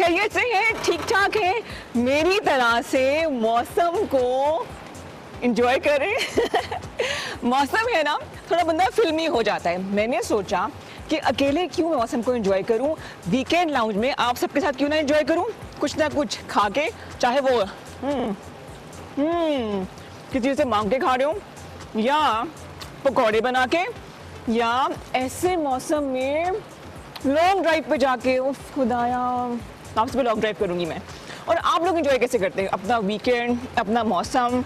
खैरियत से हैं, ठीक ठाक हैं, मेरी तरह से मौसम को इंजॉय करें। मौसम है ना, थोड़ा बंदा फिल्मी हो जाता है। मैंने सोचा कि अकेले क्यों मैं मौसम को एंजॉय करूं, वीकेंड लाउंज में आप सबके साथ क्यों ना एंजॉय करूं, कुछ ना कुछ खा के, चाहे वो किसी से मांग के खा रहे हो या पकौड़े बना के, या ऐसे मौसम में लॉन्ग ड्राइव पे जाके। उफ खुदाया, आपसे भी लॉन्ग ड्राइव करूंगी मैं। और आप लोग एंजॉय कैसे करते हैं अपना वीकेंड, अपना मौसम?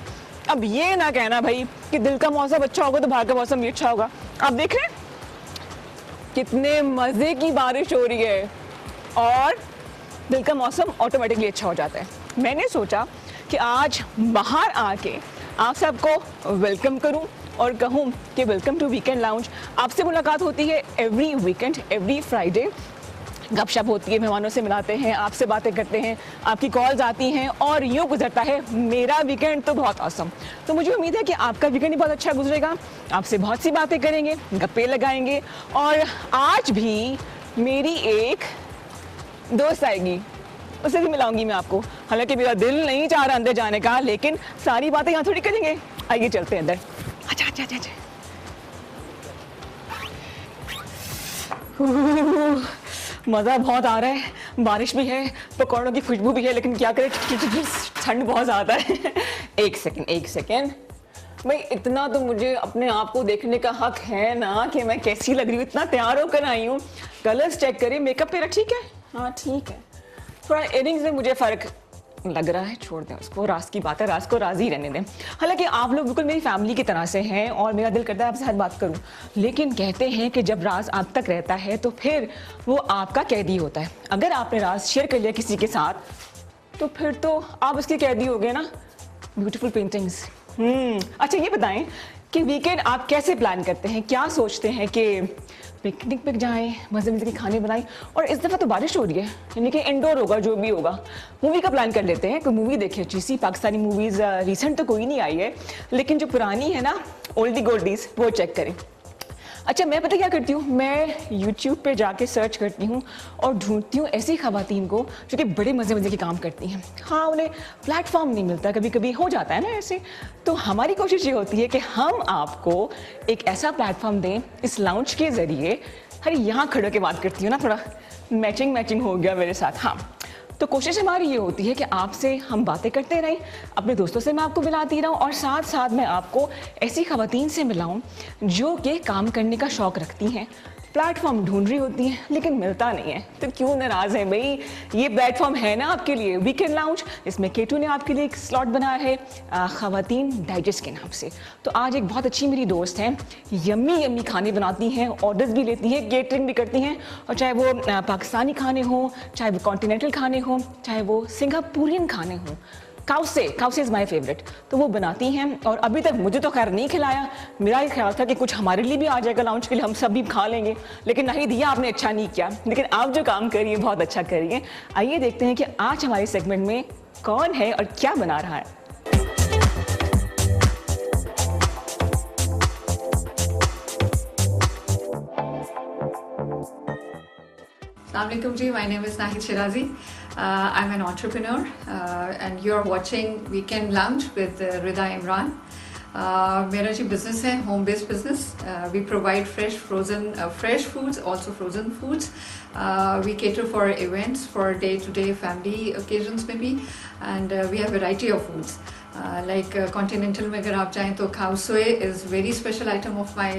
अब ये ना कहना भाई कि दिल का मौसम अच्छा होगा तो बाहर का मौसम भी अच्छा होगा। आप देख रहे हैं कितने मजे की बारिश हो रही है और दिल का मौसम ऑटोमेटिकली अच्छा हो जाता है। मैंने सोचा कि आज बाहर आके आप सबको वेलकम करूं और कहूं कि वेलकम टू वीकेंड लाउंज। आपसे मुलाकात होती है एवरी वीकेंड, एवरी फ्राइडे। गपशप होती है, मेहमानों से मिलाते हैं, आपसे बातें करते हैं, आपकी कॉल्स आती हैं और यूँ गुजरता है मेरा वीकेंड तो बहुत औसम। तो मुझे उम्मीद है कि आपका वीकेंड भी बहुत अच्छा गुजरेगा। आपसे बहुत सी बातें करेंगे, गप्पे लगाएंगे। और आज भी मेरी एक दोस्त आएगी, उसे भी मिलाऊंगी मैं आपको। हालांकि मेरा दिल नहीं चाह रहा अंदर जाने का, लेकिन सारी बातें यहाँ थोड़ी करेंगे। आइए चलते हैं अंदर। अच्छा अच्छा अच्छा अच्छा। मज़ा बहुत आ रहा है, बारिश भी है, पकौड़ों की खुशबू भी है, लेकिन क्या करें ठंड बहुत ज़्यादा है। एक सेकेंड भाई, इतना तो मुझे अपने आप को देखने का हक है ना कि मैं कैसी लग रही हूँ। इतना तैयार होकर आई हूँ, कलर्स चेक करें, मेकअप मेरा ठीक है, हाँ ठीक है। थोड़ा इयरिंग्स में मुझे फ़र्क लग रहा है, छोड़ दें उसको, राज की बात है, राज को राज ही रहने दें। हालांकि आप लोग बिल्कुल मेरी फैमिली की तरह से हैं और मेरा दिल करता है आपसे हर बात करूं, लेकिन कहते हैं कि जब राज आप तक रहता है तो फिर वो आपका कैदी होता है। अगर आपने राज शेयर कर लिया किसी के साथ तो फिर तो आप उसके कैदी हो गए ना। Beautiful paintings. अच्छा ये बताएं कि वीकेंड आप कैसे प्लान करते हैं, क्या सोचते हैं कि पिकनिक पे जाएं, मज़े मज़े के खाने बनाएं? और इस दफ़ा तो बारिश हो रही है, यानी कि इंडोर होगा, जो भी होगा। मूवी का प्लान कर लेते हैं, कोई मूवी देखें अच्छी सी। पाकिस्तानी मूवीज़ रिसेंट तो कोई नहीं आई है, लेकिन जो पुरानी है ना ओल्डी गोल्डीज़, वो चेक करें। अच्छा मैं पता क्या करती हूँ, मैं YouTube पे जाके सर्च करती हूँ और ढूंढती हूँ ऐसी ख़वातीन को जो कि बड़े मज़े मज़े के काम करती हैं। हाँ, उन्हें प्लेटफॉर्म नहीं मिलता, कभी कभी हो जाता है ना ऐसे। तो हमारी कोशिश ये होती है कि हम आपको एक ऐसा प्लेटफॉर्म दें इस लाउंज के ज़रिए। अरे यहाँ खड़े के बात करती हूँ ना, थोड़ा मैचिंग हो गया मेरे साथ। हाँ, तो कोशिश हमारी ये होती है कि आपसे हम बातें करते रहें, अपने दोस्तों से मैं आपको मिलाती रहूं और साथ साथ मैं आपको ऐसी ख़वातीन से मिलाऊं जो कि काम करने का शौक़ रखती हैं, प्लेटफॉर्म ढूंढ रही होती हैं लेकिन मिलता नहीं है। तो क्यों नाराज़ हैं भाई, ये प्लेटफॉर्म है ना आपके लिए, वीकेंड लाउंज। इसमें केटू ने आपके लिए एक स्लॉट बनाया है ख़वातीन डाइजेस्ट के नाम से। तो आज एक बहुत अच्छी मेरी दोस्त हैं, यम्मी खाने बनाती हैं, ऑर्डर्स भी लेती हैं, केटरिंग भी करती हैं। और चाहे वो पाकिस्तानी खाने हों, चाहे वो कॉन्टिनेंटल खाने हों, चाहे वो सिंगापुरियन खाने हों, काउसे इज़ माई फेवरेट, तो वो बनाती हैं। और अभी तक मुझे तो खैर नहीं खिलाया, मेरा ये ख्याल था कि कुछ हमारे लिए भी आ जाएगा लाउंज के लिए, हम सब भी खा लेंगे, लेकिन नहीं दिया आपने, अच्छा नहीं किया। लेकिन आप जो काम करिए बहुत अच्छा करिए। आइए देखते हैं कि आज हमारे सेगमेंट में कौन है और क्या बना रहा है। Assalamualaikum ji, my name is Nahid Shirazi. I'm an entrepreneur and you're watching Weekend Lounge with Rida Imran. मेरा जी business है, home based business. We provide fresh foods, also frozen foods. We cater for events, for day-to-day family occasions maybe, and we have variety of foods. Like continental में अगर आप जाएं तो khao soi is very special item of my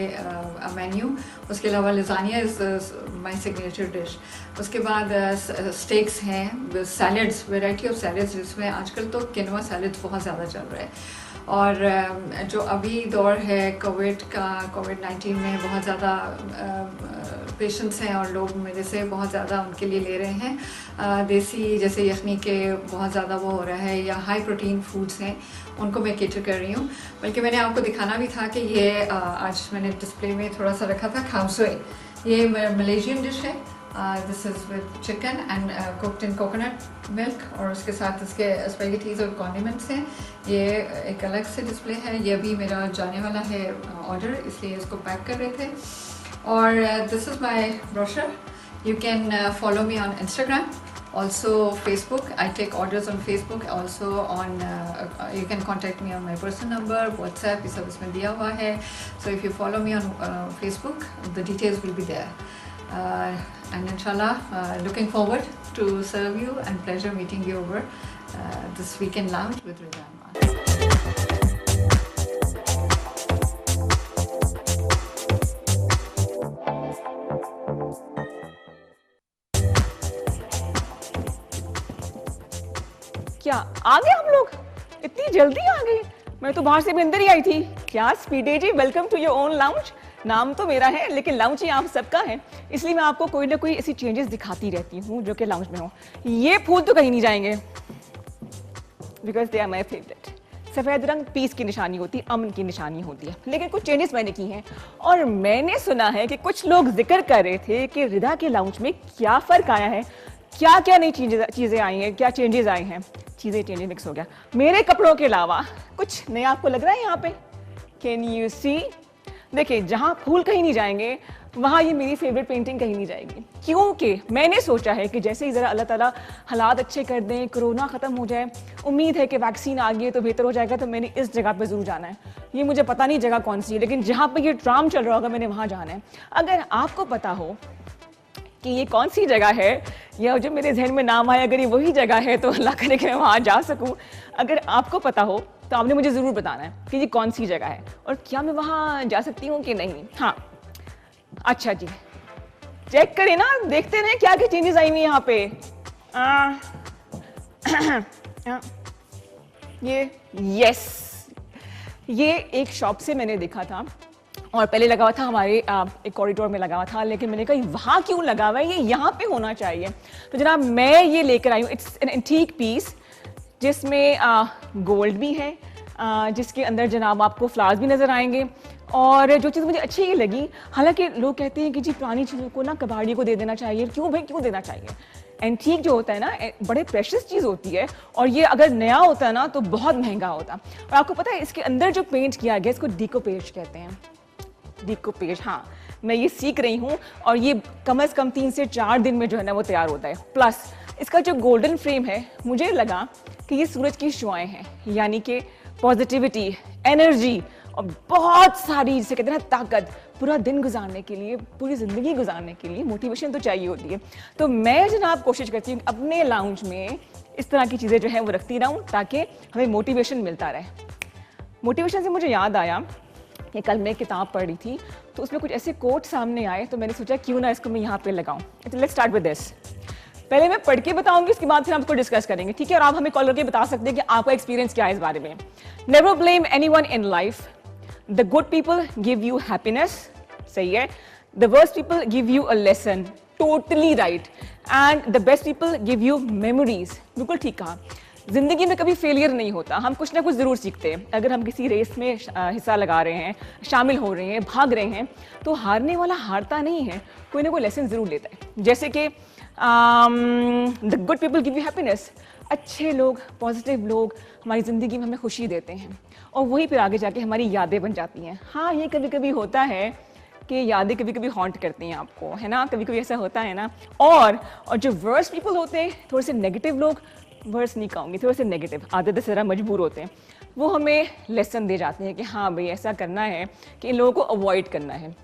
menu. उसके अलावा lasagna is my signature dish. उसके बाद steaks हैं, salads, variety of salads, जिसमें आजकल तो quinoa salads बहुत ज़्यादा चल रहा है। और जो अभी दौर है कोविड-19 में बहुत ज़्यादा पेशेंट्स हैं और लोग मेरे से बहुत ज़्यादा उनके लिए ले रहे हैं। देसी जैसे यखनी के बहुत ज़्यादा वो हो रहा है, या हाई प्रोटीन फूड्स हैं, उनको मैं केटर कर रही हूँ। बल्कि मैंने आपको दिखाना भी था कि ये आज मैंने डिस्प्ले में थोड़ा सा रखा था khao soi। ये मलेशियन डिश है। This is with chicken and cooked in coconut milk, और उसके साथ इसके स्पैगेटीज और कॉन्डिमेंट्स हैं। ये एक अलग से डिस्प्ले है, ये भी मेरा जाने वाला है ऑर्डर, इसलिए इसको पैक कर रहे थे। और this is my brochure. You can follow me on Instagram Also Facebook, I take orders on Facebook. Also on you can contact me on my personal number, WhatsApp इस सब इसमें दिया हुआ है. So if you follow me on Facebook, the details will be there. And inshallah, looking forward to serve you and pleasure meeting you over this weekend lounge with Rida Imran. क्या आ गए हम लोग? इतनी जल्दी आ गए? मैं तो बाहर से भी अंदर ही आई थी. क्या स्पीड है जी. Welcome to your own lounge. नाम तो मेरा है लेकिन लाउंज ही आप सबका है, इसलिए मैं आपको कोई ना कोई ऐसी चेंजेस दिखाती रहती हूँ जो कि लाउंज में हो. ये फूल तो कहीं नहीं जाएंगे because they are my favourite. सफ़ेद रंग पीस की निशानी होती है, अमन की निशानी होती है. लेकिन कुछ चेंजेस मैंने की हैं और मैंने सुना है कि कुछ लोग जिक्र कर रहे थे कि रिदा के लाउंज में क्या फ़र्क आया है, क्या क्या नई चीज़ें आई हैं, क्या चेंजेस आए हैं. चेंजेस मिक्स हो गया. मेरे कपड़ों के अलावा कुछ नया आपको लग रहा है यहाँ पे? Can you see? देखिए, जहाँ फूल कहीं नहीं जाएंगे वहाँ ये मेरी फेवरेट पेंटिंग कहीं नहीं जाएगी, क्योंकि मैंने सोचा है कि जैसे ही ज़रा अल्लाह ताला हालात अच्छे कर दें, कोरोना ख़त्म हो जाए, उम्मीद है कि वैक्सीन आ गई है तो बेहतर हो जाएगा, तो मैंने इस जगह पे ज़रूर जाना है. ये मुझे पता नहीं जगह कौन सी है, लेकिन जहाँ पे ये ड्राम चल रहा होगा मैंने वहाँ जाना है. अगर आपको पता हो कि ये कौन सी जगह है या जो मेरे जहन में नाम आया अगर ये वही जगह है तो अल्लाह करे कि मैं वहाँ जा सकूँ. अगर आपको पता हो तो आपने मुझे ज़रूर बताना है कि ये कौन सी जगह है और क्या मैं वहाँ जा सकती हूँ कि नहीं. हाँ, अच्छा जी, चेक करें ना, देखते रहे क्या क्या चेंजेस आई हुई यहाँ पे. यस, ये एक शॉप से मैंने देखा था और पहले लगा हुआ था हमारे एक कॉरिडोर में लगा हुआ था, लेकिन मैंने कहा वहाँ क्यों लगा हुआ है, ये यहाँ पे होना चाहिए. तो जनाब मैं ये लेकर आई हूँ. इट्स एन एंटीक पीस जिसमें गोल्ड भी है, जिसके अंदर जनाब आपको फ्लावर्स भी नज़र आएंगे. और जो चीज़ मुझे अच्छी ही लगी, हालांकि लोग कहते हैं कि जी पुरानी चीज़ों को ना कबाड़ी को दे देना चाहिए. क्यों भाई, क्यों देना चाहिए? एंटीक जो होता है ना बड़े प्रेशियस चीज़ होती है और ये अगर नया होता है ना तो बहुत महंगा होता. और आपको पता है इसके अंदर जो पेंट किया गया इसको डिकोपेज कहते हैं. डिकोपेज, हाँ, मैं ये सीख रही हूँ और ये कम से कम 3 से 4 दिन में जो है ना वो तैयार होता है. प्लस इसका जो गोल्डन फ्रेम है, मुझे लगा कि ये सूरज की शुआएं हैं, यानी कि पॉजिटिविटी, एनर्जी और बहुत सारी, जिसे कहते हैं ना ताकत, पूरा दिन गुजारने के लिए, पूरी ज़िंदगी गुजारने के लिए मोटिवेशन तो चाहिए होती है. तो मैं जनाब कोशिश करती हूँ अपने लाउंज में इस तरह की चीज़ें जो है वो रखती रहूँ ताकि हमें मोटिवेशन मिलता रहे. मोटिवेशन से मुझे याद आया कि कल मैं किताब पढ़ रही थी तो उसमें कुछ ऐसे कोट सामने आए तो मैंने सोचा क्यों ना इसको मैं यहाँ पे लगाऊं. Let's start with this. पहले मैं पढ़ के बताऊंगी, उसके बाद फिर हम इसको डिस्कस करेंगे, ठीक है? और आप हमें कॉल करके बता सकते हैं कि आपका एक्सपीरियंस क्या है इस बारे में. Never blame anyone in life. The good people give you happiness. सही है. The worst people give you a lesson. Totally right. And the best people give you memories. बिल्कुल ठीक कहा. जिंदगी में कभी फेलियर नहीं होता, हम कुछ ना कुछ ज़रूर सीखते हैं. अगर हम किसी रेस में हिस्सा लगा रहे हैं, शामिल हो रहे हैं, भाग रहे हैं, तो हारने वाला हारता नहीं है, कोई ना कोई लेसन ज़रूर लेता है. जैसे कि the good people give you happiness. अच्छे लोग, पॉजिटिव लोग हमारी ज़िंदगी में हमें खुशी देते हैं और वहीं पर आगे जाके हमारी यादें बन जाती हैं. हाँ, ये कभी कभी होता है कि यादें कभी कभी हॉन्ट करती हैं आपको, है ना? कभी कभी ऐसा होता है ना. और जो वर्स्ट पीपल होते हैं, थोड़े से नेगेटिव लोग, वर्ड्स नहीं कहूँगी, थोड़े से नेगेटिव, आदत से ज़रा मजबूर होते हैं, वो हमें लेसन दे जाते हैं कि हाँ भाई ऐसा करना है कि इन लोगों को अवॉइड करना है.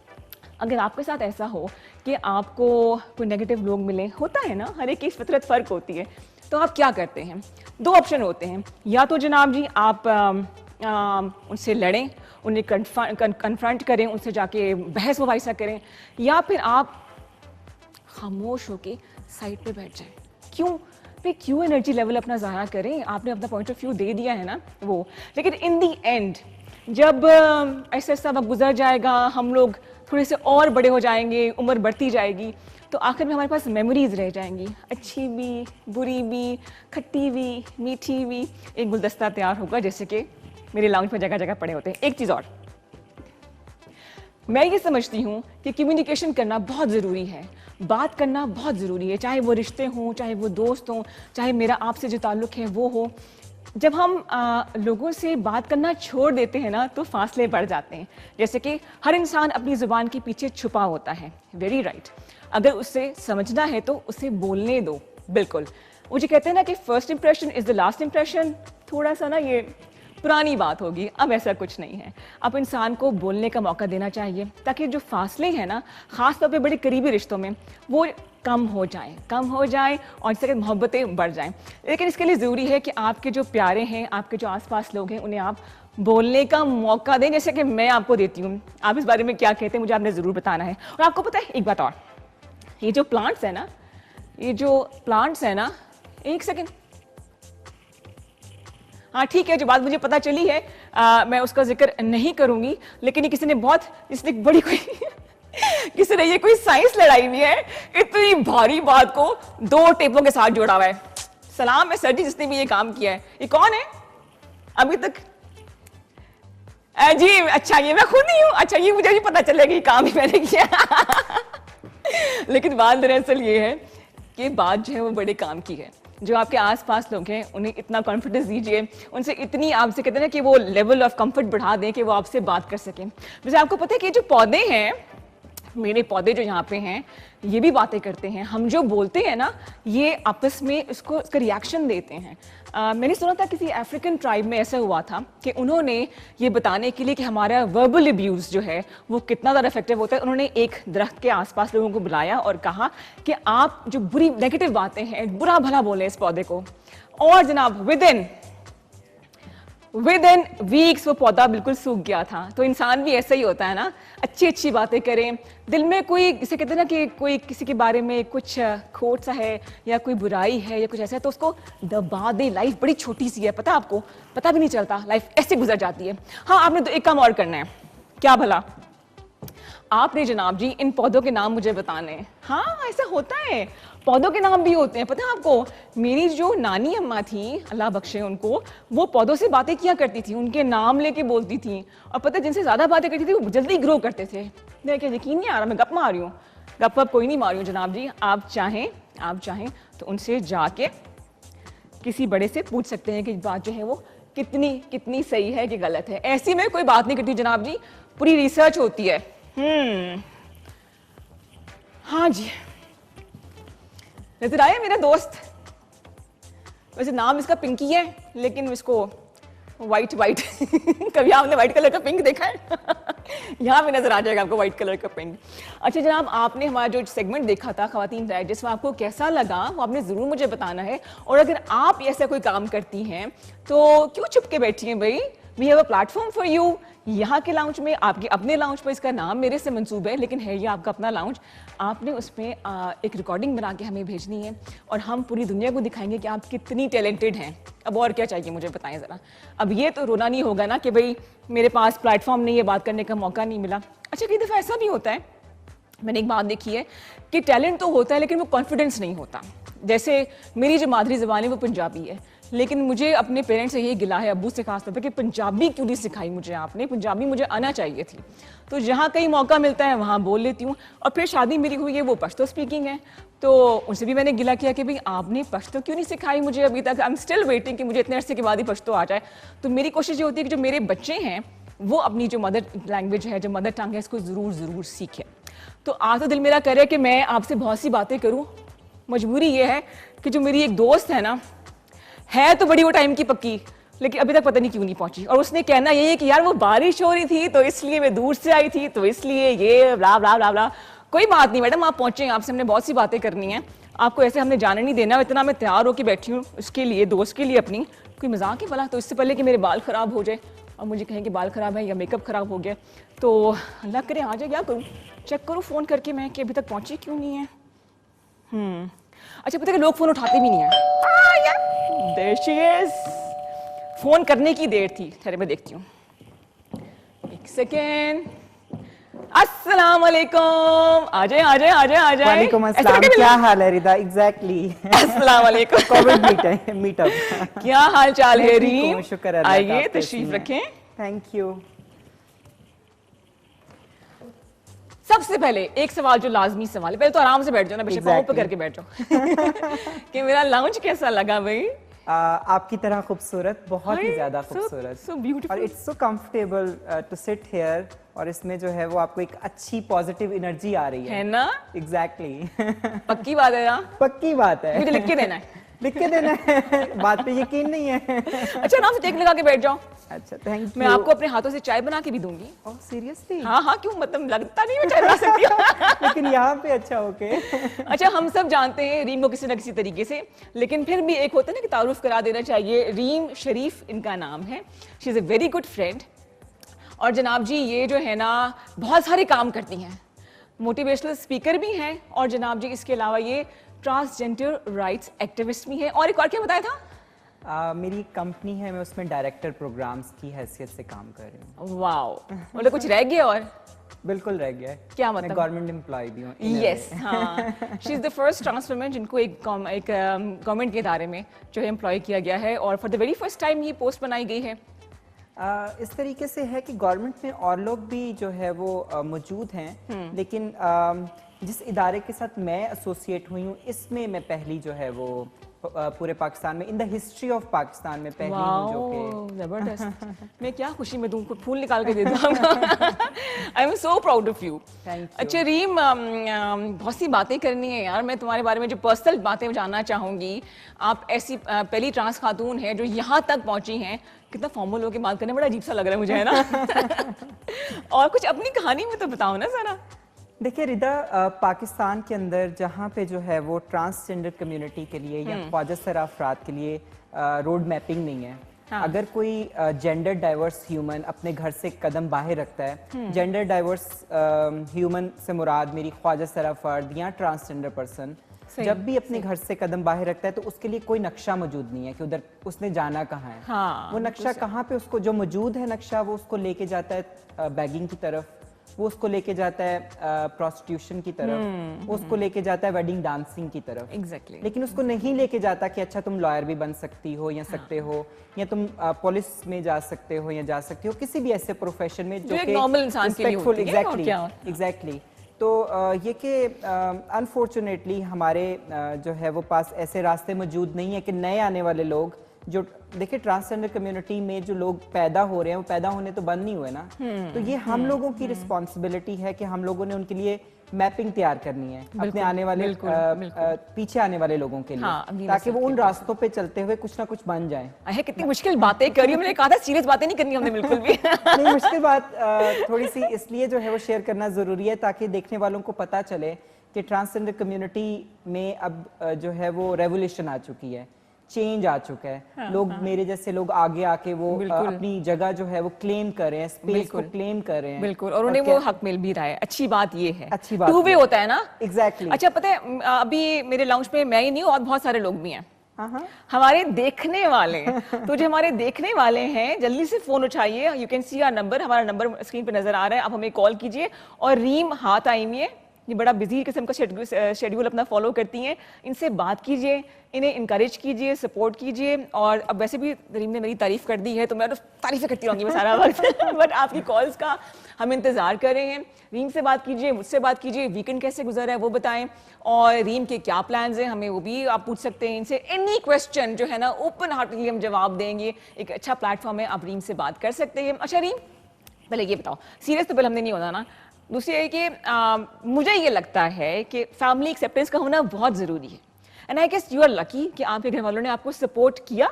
अगर आपके साथ ऐसा हो कि आपको कोई नेगेटिव लोग मिले, होता है ना, हर एक की फितरत फ़र्क होती है, तो आप क्या करते हैं? 2 ऑप्शन होते हैं. या तो जनाब जी आप उनसे लड़ें, उन्हें कन्फ्रंट करें, उनसे जाके बहस मुबाहिसा करें, या फिर आप खामोश होके साइड पे बैठ जाएं. क्यों भाई, क्यों एनर्जी लेवल अपना ज़ाया करें? आपने अपना पॉइंट ऑफ व्यू दे दिया है ना वो. लेकिन इन दी एंड जब ऐसा ऐसा वक्त गुजर जाएगा, हम लोग थोड़े से और बड़े हो जाएंगे, उम्र बढ़ती जाएगी, तो आखिर में हमारे पास मेमोरीज रह जाएंगी, अच्छी भी, बुरी भी, खट्टी भी, मीठी भी. एक गुलदस्ता तैयार होगा जैसे कि मेरे लाउंज में जगह जगह पड़े होते हैं. एक चीज़ और, मैं ये समझती हूँ कि कम्युनिकेशन करना बहुत ज़रूरी है, बात करना बहुत ज़रूरी है, चाहे वो रिश्ते हों, चाहे वो दोस्त हों, चाहे मेरा आपसे जो ताल्लुक़ है वो हो. जब हम लोगों से बात करना छोड़ देते हैं ना तो फासले बढ़ जाते हैं. जैसे कि हर इंसान अपनी ज़ुबान के पीछे छुपा होता है. Very right. अगर उसे समझना है तो उसे बोलने दो, बिल्कुल। वो जो कहते हैं ना कि first impression is the last impression, थोड़ा सा ना ये पुरानी बात होगी, अब ऐसा कुछ नहीं है। अब इंसान को बोलने का मौका देना चाहिए ताकि जो फासले हैं ना, ख़ास तौर पे बड़े करीबी रिश्तों में, वो कम हो जाए और इससे मोहब्बतें बढ़ जाएं। लेकिन इसके लिए ज़रूरी है कि आपके जो प्यारे हैं, आपके जो आसपास लोग हैं, उन्हें आप बोलने का मौका दें, जैसे कि मैं आपको देती हूँ। आप इस बारे में क्या कहते हैं मुझे आपने ज़रूर बताना है। और आपको पता है एक बात और, ये जो प्लांट्स है ना, एक सेकेंड, हाँ ठीक है, जो बात मुझे पता चली है मैं उसका जिक्र नहीं करूंगी, लेकिन ये किसी ने बड़ी कोई किसी ने ये कोई साइंस लड़ाई हुई है, इतनी भारी बात को 2 टेपों के साथ जोड़ा हुआ है। सलाम है सर जी जिसने भी ये काम किया है। ये कौन है अभी तक? जी अच्छा, ये मैं खुद ही हूँ। अच्छा, ये मुझे भी पता चलेगा ये काम ही मैंने किया लेकिन बात दरअसल ये है कि बात जो है वो बड़े काम की है। जो आपके आसपास लोग हैं उन्हें इतना कॉन्फिडेंस दीजिए, उनसे इतनी आपसे कहते हैं ना कि वो लेवल ऑफ कंफर्ट बढ़ा दें कि वो आपसे बात कर सकें। जैसे आपको पता है कि जो पौधे हैं, मेरे पौधे जो यहाँ पे हैं, ये भी बातें करते हैं। हम जो बोलते हैं ना, ये आपस में इसका रिएक्शन देते हैं। मैंने सुना था किसी अफ्रीकन ट्राइब में ऐसा हुआ था कि उन्होंने ये बताने के लिए कि हमारा वर्बल अब्यूज़ जो है वो कितना ज़्यादा इफेक्टिव होता है, उन्होंने एक दरख्त के आसपास लोगों को बुलाया और कहा कि आप जो बुरी नेगेटिव बातें हैं, बुरा भला बोले इस पौधे को। और जनाब विद इन वीक्स वो पौधा बिल्कुल सूख गया था। तो इंसान भी ऐसा ही होता है ना, अच्छी बातें करें, दिल में कोई इसे कहते हैं ना कि कोई किसी के बारे में कुछ खोट सा है या कोई बुराई है या कुछ ऐसा है, तो उसको दबा दे। लाइफ बड़ी छोटी सी है, पता आपको, पता भी नहीं चलता, लाइफ ऐसे गुजर जाती है। हाँ, आपने तो एक काम और करना है। क्या भला? आपने जनाब जी इन पौधों के नाम मुझे बताने हैं। हाँ, ऐसा होता है, पौधों के नाम भी होते हैं। पता है आपको, मेरी जो नानी अम्मा थी, अल्लाह बख्शे उनको, वो पौधों से बातें किया करती थी, उनके नाम लेके बोलती थी। और पता है जिनसे ज्यादा बातें करती थी वो जल्दी ग्रो करते थे। देखिए, यकीन नहीं आ रहा, मैं गप मार रही हूँ। गप कोई नहीं मार रही हूँ जनाब जी। आप चाहें तो उनसे जाके किसी बड़े से पूछ सकते हैं कि बात जो है वो कितनी सही है कि गलत है। ऐसी में कोई बात नहीं करती जनाब जी, पूरी रिसर्च होती है। हाँ जी, नजर आया मेरा दोस्त। वैसे नाम इसका पिंकी है, लेकिन इसको वाइट कभी आपने वाइट कलर का पिंक देखा है? यहाँ पे नजर आ जाएगा आपको वाइट कलर का पिंक। अच्छा जनाब, आपने हमारा जो सेगमेंट देखा था ख्वातीन डाइजेस्ट, आपको कैसा लगा वो आपने जरूर मुझे बताना है। और अगर आप ऐसा कोई काम करती हैं तो क्यों चुप के बैठी हैं भाई? We have a platform for you. यहाँ के लाउंज में, आपके अपने लाउंज पर, इसका नाम मेरे से मंसूब है लेकिन है ये आपका अपना लाउंज। आपने उसमें एक रिकॉर्डिंग बना के हमें भेजनी है और हम पूरी दुनिया को दिखाएंगे कि आप कितनी टैलेंटेड हैं। अब और क्या चाहिए मुझे बताएं ज़रा। अब ये तो रोना नहीं होगा ना कि भाई मेरे पास प्लेटफॉर्म नहीं है, बात करने का मौका नहीं मिला। अच्छा, कई दफ़ा ऐसा भी होता है, मैंने एक बात देखी है कि टैलेंट तो होता है लेकिन वो कॉन्फिडेंस नहीं होता। जैसे मेरी जो मादरी ज़बान है वो पंजाबी है, लेकिन मुझे अपने पेरेंट्स से यही गिला है, अब्बू से खास तौर पर, कि पंजाबी क्यों नहीं सिखाई मुझे आपने, पंजाबी मुझे आना चाहिए थी। तो जहाँ कहीं मौका मिलता है वहाँ बोल लेती हूँ। और फिर शादी मेरी हुई है, वो पश्तो स्पीकिंग है, तो उनसे भी मैंने गिला किया कि भाई आपने पश्तो क्यों नहीं सिखाई मुझे अभी तक। आई एम स्टिल वेटिंग कि मुझे इतने अरसे के बाद ही पश्तो आ जाए। तो मेरी कोशिश ये होती है कि जो मेरे बच्चे हैं वो अपनी जो मदर लैंग्वेज है, जो मदर टंग है, इसको ज़रूर सीखें। तो आज तो दिल मेरा करे कि मैं आपसे बहुत सी बातें करूँ। मजबूरी ये है कि जो मेरी एक दोस्त है ना, है तो बड़ी वो टाइम की पक्की, लेकिन अभी तक पता नहीं क्यों नहीं पहुंची। और उसने कहना यही है कि यार वो बारिश हो रही थी तो इसलिए मैं दूर से आई थी, तो इसलिए ये ब्ला ब्ला ब्ला ब्ला। कोई बात नहीं मैडम, आप पहुंचे, आपसे हमने बहुत सी बातें करनी है, आपको ऐसे हमने जाने नहीं देना। इतना मैं तैयार होकर बैठी हूँ उसके लिए, दोस्त के लिए अपनी। कोई मजाक है भला? तो इससे पहले कि मेरे बाल खराब हो जाए और मुझे कहें कि बाल खराब है या मेकअप खराब हो गया, तो अल्लाह करे आ जाए। क्या करूँ? चेक करूँ फ़ोन करके मैं कि अभी तक पहुंची क्यों नहीं है। अच्छा, पता है कि लोग फ़ोन उठाते भी नहीं है। There she is. फोन करने की देर थी। ठहरे मैं देखती हूँ, एक सेकेंड। अस्सलाम वालेकुम। आ जाए। वालेकुम अस्सलाम। क्या हाल है रिदा? एग्जैक्टली। अस्सलाम वालेकुम। Covid meetup. क्या हाल चाल है रीम? शुक्र है, आइए तशरीफ रखें। Thank you. सबसे पहले एक सवाल जो लाजमी सवाल है, पहले तो आराम से बैठ जाओ ना, बेशक पाँव पे करके बैठ जाओ कि मेरा लाउंज कैसा लगा भाई? आपकी तरह खूबसूरत, बहुत ही ज्यादा खूबसूरत। So beautiful. और it's so comfortable to sit here और इसमें जो है वो आपको एक अच्छी पॉजिटिव एनर्जी आ रही है है। ना? एग्जैक्टली पक्की बात है ना? पक्की बात है। मुझे लिख के देना है। लिख के देना है, बात पे यकीन नहीं है। अच्छा आराम से टेक लगा के बैठ जाओ, अच्छा थैंक यू। मैं आपको अपने हाथों से चाय बना के भी दूंगी। Oh seriously? हाँ हाँ, क्यों, मतलब लगता नहीं मैं चाय बना सकती हूँ। लेकिन यहाँ पे अच्छा ओके। अच्छा हम सब जानते हैं रीम को किसी न किसी तरीके से, लेकिन फिर भी एक होता है ना कि तारुफ करा देना चाहिए। रीम शरीफ इनका नाम है। She is a very good friend. और जनाब जी ये जो है ना बहुत सारे काम करती हैं, मोटिवेशनल स्पीकर भी हैं, और जनाब जी इसके अलावा ये ट्रांसजेंडर राइट्स एक्टिविस्ट भी हैं। और एक और क्या बताया था? मेरी कंपनी है, मैं उसमें डायरेक्टर प्रोग्राम्स की हैसियत से काम कर रही हूँ। वाओ, मतलब कुछ रह गया और? बिल्कुल रह गया है। क्या मैं मतलब? गवर्नमेंट एम्प्लॉय भी हूँ। यस, हाँ, she is the first trans women जिनको एक गवर्नमेंट के इदारे में जो है एम्प्लॉय किया गया है, और for the very first time ये पोस्ट बनाई गई है। इस तरीके से है कि गवर्नमेंट में और लोग भी जो है वो मौजूद हैं, लेकिन जिस इदारे के साथ मैं एसोसिएट हुई हूँ इसमें मैं पहली जो है वो पूरे पाकिस्तान में, in the history of Pakistan में पहली हूँ जो कि। जबरदस्त। मैं क्या खुशी में दूँ, फूल निकाल के दे दूँगा। आई am so proud of you. Thank you. अच्छा रीम, बहुत सी बातें करनी है यार, मैं तुम्हारे बारे में जो पर्सनल बातें जानना चाहूँगी। आप ऐसी पहली ट्रांस खातून है जो यहाँ तक पहुँची हैं। कितना फॉर्मल होकर बात करने बड़ा अजीब सा लग रहा है मुझे, है ना? और कुछ अपनी कहानी में तो बताओ ना जरा। देखिए रिदा, पाकिस्तान के अंदर जहाँ पे जो है वो ट्रांसजेंडर कम्युनिटी के लिए या ख्वाजा सर अफराद के लिए रोड मैपिंग नहीं है। हाँ। अगर कोई जेंडर डाइवर्स ह्यूमन अपने घर से कदम बाहर रखता है, जेंडर डाइवर्स ह्यूमन से मुराद मेरी ख्वाजा सर अफराद या ट्रांसजेंडर पर्सन जब भी अपने घर से कदम बाहर रखता है तो उसके लिए कोई नक्शा मौजूद नहीं है कि उधर उसने जाना कहाँ है। हाँ, वो नक्शा कहाँ पे उसको जो मौजूद है नक्शा, वो उसको लेके जाता है बैगिंग की तरफ, वो उसको लेके जाता है प्रोस्टिट्यूशन की तरफ, वो उसको लेके जाता है वेडिंग डांसिंग की तरफ। एग्जैक्टली। लेकिन उसको नहीं लेके जाता कि अच्छा तुम लॉयर भी बन सकती हो या सकते हो, या तुम पुलिस में जा सकते हो या जा सकती हो, किसी भी ऐसे प्रोफेशन में जो एक नॉर्मल इंसान के लिए होती है, और क्या? एग्जैक्टली। तो ये कि अनफॉर्चुनेटली हमारे जो है वो पास ऐसे रास्ते मौजूद नहीं है कि नए आने वाले लोग जो, देखिए ट्रांसजेंडर कम्युनिटी में जो लोग पैदा हो रहे हैं वो पैदा होने तो बंद नहीं हुए ना। तो ये हम लोगों की रिस्पॉन्सिबिलिटी है कि हम लोगों ने उनके लिए मैपिंग तैयार करनी है अपने आने वाले पीछे आने वाले लोगों के लिए, हाँ, ताकि वो उन रास्तों पे चलते हुए कुछ ना कुछ बन जाए। अरे कितनी मुश्किल बातें करी, मैंने कहा था सीरियस बातें नहीं करनी हमने बिल्कुल भी। नहीं, मुश्किल बात थोड़ी सी इसलिए जो है वो शेयर करना जरूरी है ताकि देखने वालों को पता चले कि ट्रांसजेंडर कम्युनिटी में अब जो है वो रेवोल्यूशन आ चुकी है, चेंज आ चुका है। हाँ, लोग मेरे जैसे लोग आगे आके वो अपनी जगह जो है वो क्लेम कर रहे हैं, स्पेस को क्लेम कर रहे हैं। बिल्कुल, और उन्हें वो हक मिल भी रहा है। अच्छी बात ये है, अच्छी बात टू वे होता है ना। एग्जैक्टली। अच्छा पता है अभी मेरे लाउंज पे मैं ही नहीं हूँ और बहुत सारे लोग भी हैं हमारे देखने वाले। तो जो हमारे देखने वाले हैं जल्दी से फोन उठाइए, you can see our number, हमारा नंबर स्क्रीन पे नजर आ रहा है, आप हमें कॉल कीजिए। और रीम हाथ आइए, ये बड़ा बिजी किस्म का शेड्यूल अपना फॉलो करती हैं, इनसे बात कीजिए, इन्हें इनकरेज कीजिए, सपोर्ट कीजिए। और अब वैसे भी रीम ने मेरी तारीफ कर दी है तो मैं तो तारीफें करती रहूंगी मैं सारा वक्त। बट आपकी कॉल्स का हम इंतजार कर रहे हैं। रीम से बात कीजिए, मुझसे बात कीजिए, वीकेंड कैसे गुजरा है वो बताएं, और रीम के क्या प्लान्स हैं हमें वो भी आप पूछ सकते हैं इनसे। एनी क्वेश्चन जो है ना ओपन हार्टली हम जवाब देंगे। एक अच्छा प्लेटफॉर्म है, आप रीम से बात कर सकते हैं। अच्छा रीम, पहले ये बताओ, सीरियस तो पहले हमने नहीं होना ना। दूसरी है कि मुझे ये लगता है कि फैमिली एक्सेप्टेंस का होना बहुत ज़रूरी है, and I guess you are lucky कि आपके घर वालों ने आपको सपोर्ट किया।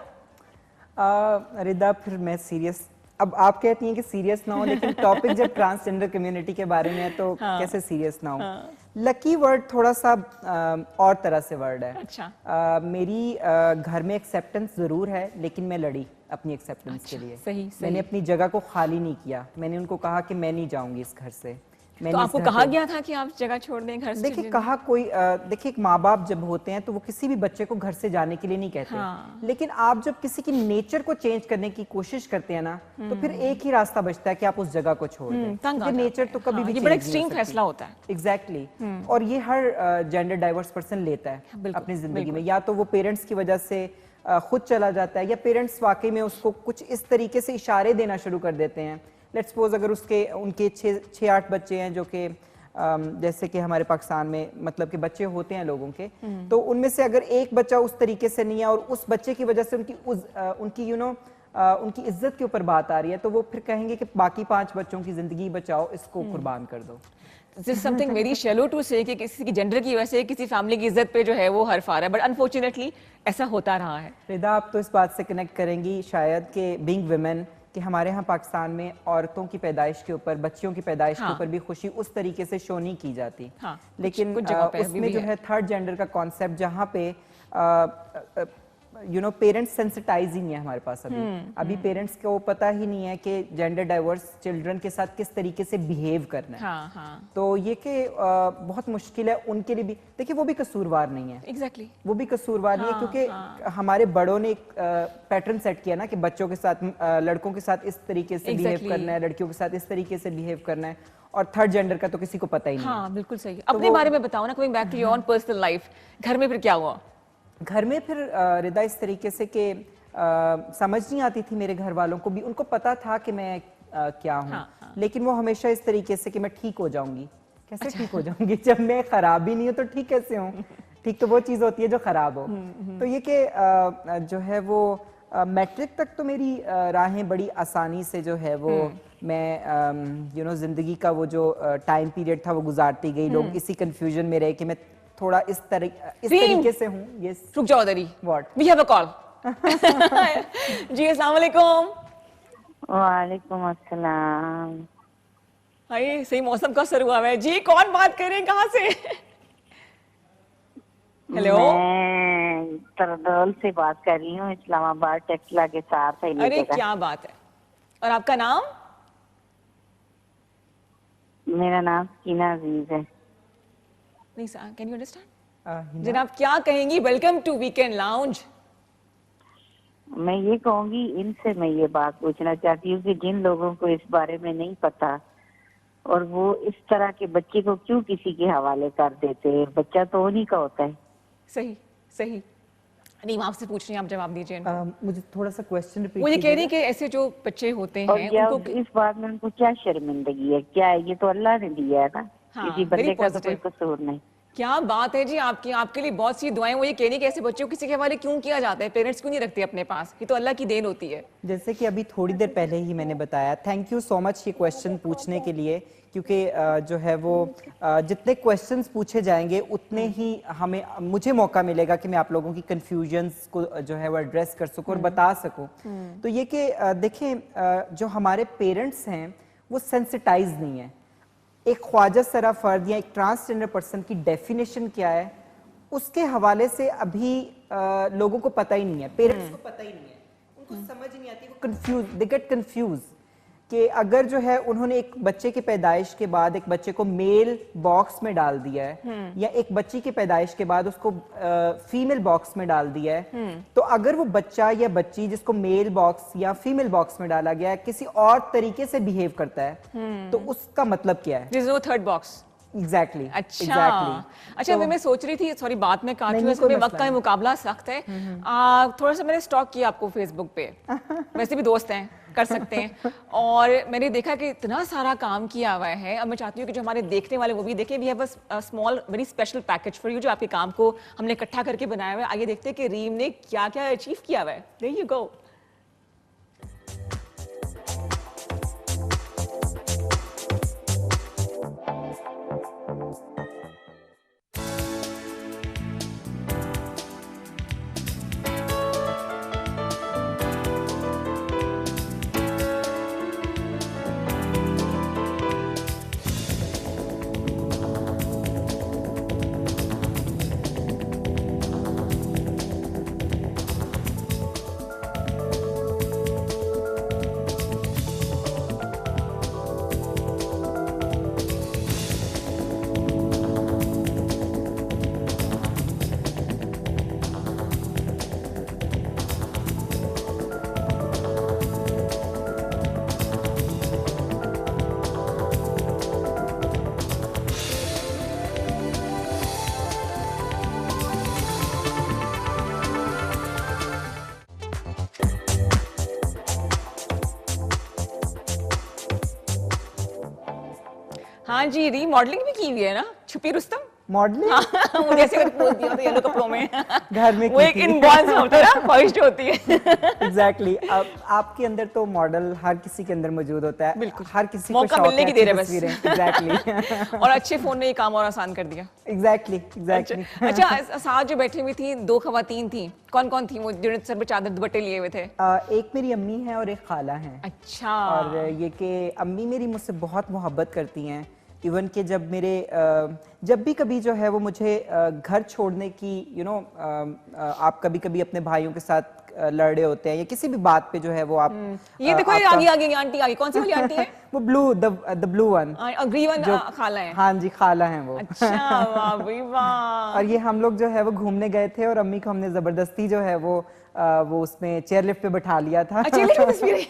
रिदा, फिर मैं सीरियस, अब आप कहती हैं कि सीरियस ना हो, लेकिन टॉपिक जब ट्रांसजेंडर कम्युनिटी के बारे में है तो कैसे सीरियस ना हो। लकी वर्ड थोड़ा सा और तरह से वर्ड है। अच्छा। मेरी घर में एक्सेप्टेंस जरूर है, लेकिन मैं लड़ी अपनी एक्सेप्टेंस के लिए। सही। मैंने अपनी जगह को खाली नहीं किया, मैंने उनको कहा कि मैं नहीं जाऊंगी इस घर से। तो आपको कहा गया था कि आप जगह छोड़ दें घर से? देखिए कहा कोई, देखिए एक माँ बाप जब होते हैं तो वो किसी भी बच्चे को घर से जाने के लिए नहीं कहते, लेकिन आप जब किसी की नेचर को चेंज करने की कोशिश करते हैं ना, तो फिर एक ही रास्ता बचता है कि आप उस जगह को छोड़ दें, क्योंकि नेचर तो कभी भी ये बड़ा एक्सट्रीम फैसला होता है। एग्जैक्टली। और ये हर जेंडर डाइवर्स पर्सन लेता है अपनी जिंदगी में, या तो वो पेरेंट्स की वजह से खुद चला जाता है, या पेरेंट्स वाकई में उसको कुछ इस तरीके से इशारे देना शुरू कर देते हैं। लेट्स सपोज अगर उनके 6-8 बच्चे हैं जो कि जैसे कि हमारे पाकिस्तान में मतलब कि बच्चे होते हैं लोगों के, तो उनमें से अगर एक बच्चा उस तरीके से नहीं है और उस बच्चे की वजह से उनकी उनकी इज्जत के ऊपर बात आ रही है तो वो फिर कहेंगे कि बाकी 5 बच्चों की जिंदगी बचाओ, इसको कुर्बान कर दो। This is something very shallow to say कि किसी की जेंडर की वजह से किसी फैमिली की इज्जत पे जो है वो हर्फ आ रहा है, बट अनफॉर्चुनेटली ऐसा होता रहा है। रिदा, आप तो इस बात से कनेक्ट करेंगी शायद कि बीइंग वुमेन कि हमारे यहाँ पाकिस्तान में औरतों की पैदाइश के ऊपर, बच्चियों की पैदाइश के हाँ। ऊपर भी खुशी उस तरीके से शो नहीं की जाती। हाँ, लेकिन कुछ जगह पे अभी उसमें भी जो है थर्ड जेंडर का कॉन्सेप्ट जहाँ पे पेरेंट्स सेंसिटाइज ही नहीं है हमारे पास अभी पेरेंट्स को पता ही नहीं है कि जेंडर डाइवर्स चिल्ड्रन के साथ किस तरीके से बिहेव करना है। हाँ, हाँ। तो ये कि बहुत मुश्किल है उनके लिए भी। देखिए वो भी कसूरवार नहीं है, Exactly. वो भी कसूरवार नहीं है क्योंकि हमारे बड़ों ने एक पैटर्न सेट किया ना कि बच्चों के साथ लड़कों के साथ इस तरीके से बिहेव करना है, लड़कियों के साथ इस तरीके से बिहेव करना है, और थर्ड जेंडर का तो किसी को पता ही नहीं है। हाँ, बिल्कुल सही। अपने बारे में बताओ ना, coming back to your own personal life, घर में फिर क्या हुआ? घर में फिर रिदा इस तरीके से कि समझ नहीं आती थी मेरे घर वालों को भी, उनको पता था कि मैं क्या हूँ। हाँ। लेकिन वो हमेशा इस तरीके से कि मैं ठीक हो जाऊंगी। कैसे ठीक हो जाऊंगी जब मैं खराब ही नहीं हूँ तो ठीक कैसे हूँ? ठीक तो वो चीज़ होती है जो खराब हो। तो ये कि जो है वो मैट्रिक तक तो मेरी राहें बड़ी आसानी से जो है वो मैं जिंदगी का वो जो टाइम पीरियड था वो गुजारती गई। लोग इसी कंफ्यूजन में रहे कि मैं थोड़ा इस तरीके से हूँ। ये रुक जाओ दरी। What? We have a call. जी अस्सलाम वालेकुम। वालेकुम अस्सलाम। हाय, सही मौसम का असर हुआ है जी। कौन बात कर रहे हैं, कहाँ से? हेलो। मैं तरदौल से बात कर रही हूँ, इस्लामाबाद टेक्सला के साथ है। अरे क्या बात है। और आपका नाम? मेरा नाम सकीना अजीज है। नहीं, कैन यू अंडरस्टैंड? जनाब क्या कहेंगी? Welcome to weekend lounge. मैं ये कहूँगी, इनसे मैं ये बात पूछना चाहती हूँ कि जिन लोगों को इस बारे में नहीं पता और वो इस तरह के बच्चे को क्यों किसी के हवाले कर देते हैं, बच्चा तो उन्हीं का होता है। सही सही। नहीं, आपसे पूछ रही हैं, आप जवाब दीजिए इनको। मुझे थोड़ा सा क्वेश्चन रिपीट वो ये कह रही है कि ऐसे जो बच्चे होते और हैं क्या उनको इस बात में उनको क्या शर्मिंदगी है? क्या है? ये तो अल्लाह ने दिया है ना। हाँ, किसी very बंदे का तो कोई positive। कसूर नहीं। क्या बात है जी आपकी, आपके लिए बहुत सी दुआएं। वो ये कह रही है कि ऐसे बच्चों को किसी के हवाले क्यों किया जाता है, पेरेंट्स क्यों नहीं रखते अपने पास? ये तो अल्लाह की देन होती है। जैसे कि अभी थोड़ी देर पहले ही मैंने बताया, थैंक यू सो मच ये क्वेश्चन पूछने के लिए, क्योंकि जो है वो जितने क्वेश्चंस पूछे जाएंगे उतने ही मुझे मौका मिलेगा कि मैं आप लोगों की कंफ्यूजन्स को जो है वो एड्रेस कर सकूं और बता सकूं। तो ये कि देखें, जो हमारे पेरेंट्स हैं वो सेंसिटाइज नहीं है। एक ख्वाजा सरा फर्द या एक ट्रांसजेंडर पर्सन की डेफिनेशन क्या है उसके हवाले से अभी लोगों को पता ही नहीं है, पेरेंट्स को पता ही नहीं है, उनको समझ ही नहीं आती, वो कंफ्यूज, दे गेट कंफ्यूज कि अगर जो है उन्होंने एक बच्चे की पैदाइश के बाद एक बच्चे को मेल बॉक्स में डाल दिया है या एक बच्ची की पैदाइश के बाद उसको फीमेल बॉक्स में डाल दिया है, तो अगर वो बच्चा या बच्ची जिसको मेल बॉक्स या फीमेल बॉक्स में डाला गया है किसी और तरीके से बिहेव करता है तो उसका मतलब क्या है? There is no third box. Exactly अच्छा मैं सोच रही थी, सॉरी बात में काट रही हूँ, वक्त का मुकाबला सख्त है। थोड़ा सा मैंने स्टॉक किया आपको फेसबुक पे, वैसे भी दोस्त हैं, कर सकते हैं, और मैंने देखा कि इतना सारा काम किया हुआ है। अब मैं चाहती हूँ कि जो हमारे देखने वाले वो भी देखें। We have a small very special package for you, जो आपके काम को हमने इकट्ठा करके बनाया हुआ है। आइए देखते हैं कि रीम ने क्या क्या अचीव किया हुआ है। There you go. हाँ जी, रीमॉडलिंग भी की हुई है ना, छुपी रुस्तम। मॉडलिंग मुझे ऐसे करके पोज दिया था येलो कपड़ों में घर में वो एक इनबॉर्न सा होता है ना, ख्वाहिश जो होती है। एग्जैक्टली आपके अंदर तो मॉडल हर किसी के अंदर मौजूद होता है, बिल्कुल। हर किसी मौका को शौक मिलने है की देर है अच्छी बस। तस्वीरें। एग्जैक्टली और अच्छे फोन ने ये काम और आसान कर दिया। एग्जैक्टली अच्छा, साथ जो बैठी हुई थी 2 खवातीन थी, कौन कौन थी वो जिन्होंने सर पे चादर दुपट्टे लिए हुए थे? एक मेरी अम्मी है और एक खाला है। अच्छा। और ये कि अम्मी मेरी मुझसे बहुत मोहब्बत करती हैं, इवन कि जब भी कभी जो है वो मुझे घर छोड़ने की आप कभी कभी अपने भाइयों के साथ लड़ रहे होते हैं या किसी भी बात पे जो है वो आप ये देखो, ये आगे आगे आंटी आगे, कौन सी वाली आंटी है? वो द ब्लू वन और ग्रीन खाला है। हाँ जी, खाला हैं वो। अच्छा, वाह भाई वाह। और ये हम लोग जो है वो घूमने गए थे और अम्मी को हमने जबरदस्ती जो है वो उसमें चेयर लिफ्ट पे बैठा लिया था। अच्छी लगी तस्वीरें।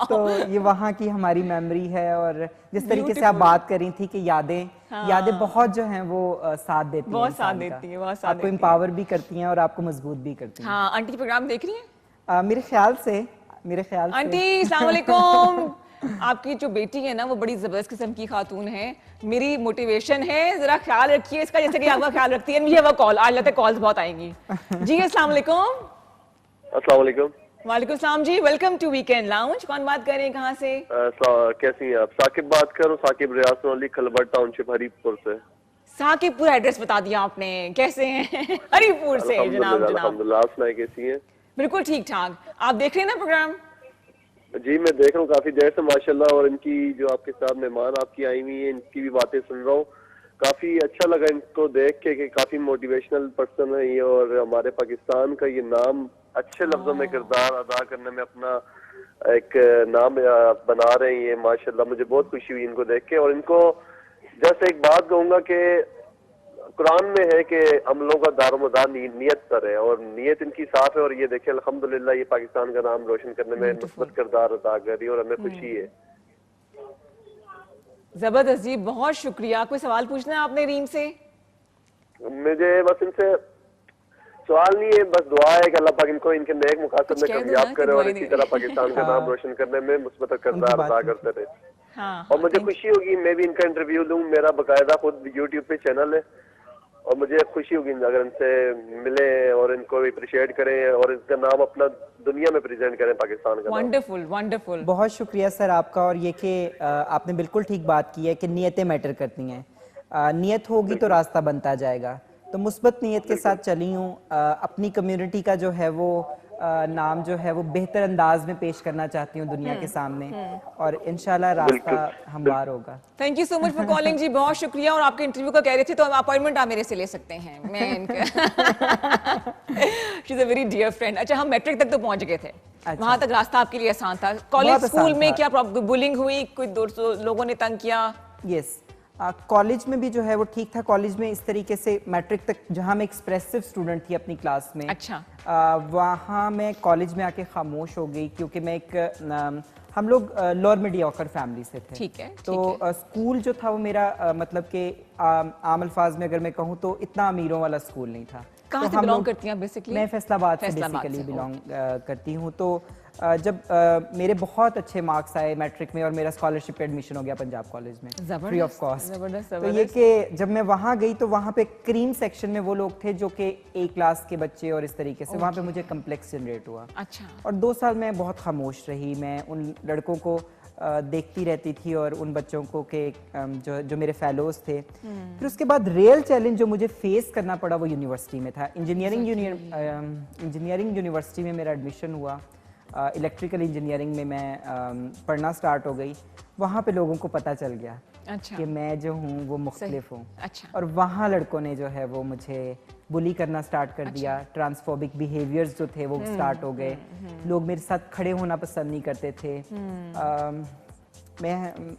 तो ये वहाँ की हमारी मेमोरी है। और जिस तरीके से आप बात कर रही थी कि यादें बहुत जो हैं वो साथ देती हैं, बहुत साथ देती हैं, बहुत साथ आपको एम्पावर भी करती हैं और आपको मजबूत भी करती हैं। हाँ, आंटी प्रोग्राम देख रही हैं? मेरे ख्याल से आंटी अस्सलाम वालेकुम। आपकी जो बेटी है ना वो बड़ी जबरदस्त किस्म की खातून है, मेरी मोटिवेशन है, जरा ख्याल रखिए इसका जैसे कि आपका ख्याल रखती है। मुझे वो कॉल आज लगता है कॉल्स बहुत आएंगी। जी अस्सलाम वालेकुम। अस्सलाम वालेकुम। वालेकुम सलाम जी, वेलकम टू वीकेंड लाउंज। कौन बात कर रहे हैं, कहाँ से? कैसी हैं आप? साकिब बात कर रहा हूँ, साकिब रियासत अली, खलबट टाउनशिप, हरीपुर से। साकिब पूरा एड्रेस बता दिया आपने, कैसे हैं? हरीपुर से जनाब। अल्हम्दुलिल्लाह, आप सुनाइए कैसी हैं? बिल्कुल ठीक ठाक। आप देख रहे हैं ना प्रोग्राम? जी मैं देख रहा हूँ काफी देर से माशाल्लाह, और इनकी जो आपके साथ मेहमान आपकी आई हुई है इनकी भी बातें सुन रहा हूँ, काफी अच्छा लगा इनको देख के कि काफी मोटिवेशनल पर्सन है ये, और हमारे पाकिस्तान का ये नाम अच्छे लफ्जों में किरदार अदा करने में अपना एक नाम बना रहे हैं ये माशाल्लाह। मुझे बहुत खुशी हुई इनको देख के। और इनको जैसे एक बात कहूंगा कि कुरान में है कि हम लोगों का दारोमदार नियत पर है, और नियत इनकी साफ है, और ये देखें अल्हम्दुलिल्लाह ये पाकिस्तान का नाम रोशन करने में मुस्बत किरदार अदा कर रही है, और हमें खुशी है। जबरदस्त जी, बहुत शुक्रिया। कोई सवाल पूछना है आपने रीम से? मुझे बस इनसे सवाल नहीं है, बस दुआ है कि अल्लाह पाक इनको इनके नेक मुकासद में कामयाब करे और इसी तरह पाकिस्तान का नाम रोशन करने में मुस्बत किरदार अदा करते रहे। हाँ, और मुझे खुशी होगी मैं भी इनका इंटरव्यू लूं, मेरा बकायदा खुद यूट्यूब पे चैनल है, और मुझे खुशी होगी अगर इनसे मिले और इनको अप्रिशिएट करें और इसका नाम अपना दुनिया में प्रेजेंट करें, पाकिस्तान का। Wonderful wonderful. बहुत शुक्रिया सर आपका। और ये कि आपने बिल्कुल ठीक बात की है कि नियतें मैटर करती हैं। नियत होगी तो रास्ता बनता जाएगा। तो मुस्बत नियत के साथ चली हूँ। अपनी कम्युनिटी का जो है वो नाम जो है वो बेहतर अंदाज में पेश करना चाहती हूँ दुनिया के सामने, और इंशाल्लाह रास्ता हमवार होगा। Thank you so much for calling जी, बहुत शुक्रिया। और आपके इंटरव्यू का कह रहे थे तो अपॉइंटमेंट आप मेरे से ले सकते हैं, मैं इनका she is a very dear friend. अच्छा, हम मैट्रिक तक तो पहुंच गए थे। अच्छा। वहां तक रास्ता आपके लिए आसान था। कॉलेज स्कूल में क्या बुलिंग हुई, कोई दोस्तों लोगों ने तंग किया? यस, कॉलेज में भी जो है वो ठीक था। कॉलेज में इस तरीके से मैट्रिक तक जहाँ मैं एक्सप्रेसिव स्टूडेंट थी अपनी क्लास में, अच्छा, वहाँ मैं कॉलेज में आके खामोश हो गई, क्योंकि मैं हम लोग लोअर मीडियोकर फैमिली से थे। ठीक है, तो स्कूल जो था वो मेरा मतलब कि आम अल्फाज में अगर मैं कहूँ तो इतना अमीरों वाला स्कूल नहीं था। कहाँ से बिलोंग करती हैं बेसिकली? मैं फैसलाबाद से बेसिकली बिलोंग करती हूँ। तो जब मेरे बहुत अच्छे मार्क्स आए मैट्रिक में और मेरा स्कॉलरशिप पे एडमिशन हो गया पंजाब कॉलेज में फ्री ऑफ कॉस्ट। तो ये कि जब मैं वहाँ गई तो वहाँ पे क्रीम सेक्शन में वो लोग थे जो कि ए क्लास के बच्चे, और इस तरीके से वहाँ पे मुझे कम्प्लेक्स जनरेट हुआ। अच्छा। और 2 साल मैं बहुत खामोश रही। मैं उन लड़कों को देखती रहती थी और उन बच्चों को के जो मेरे फेलोज थे। फिर उसके बाद रियल चैलेंज जो मुझे फेस करना पड़ा वो यूनिवर्सिटी में था। इंजीनियरिंग यूनिवर्सिटी में मेरा एडमिशन हुआ। इलेक्ट्रिकल इंजीनियरिंग में मैं पढ़ना स्टार्ट हो गई। वहाँ पे लोगों को पता चल गया अच्छा, कि मैं जो हूँ वो मुख्तलिफ हूँ। अच्छा। और वहाँ लड़कों ने जो है वो मुझे बुली करना स्टार्ट कर दिया। ट्रांसफोबिक बिहेवियर्स जो थे वो स्टार्ट हो गए। लोग मेरे साथ खड़े होना पसंद नहीं करते थे।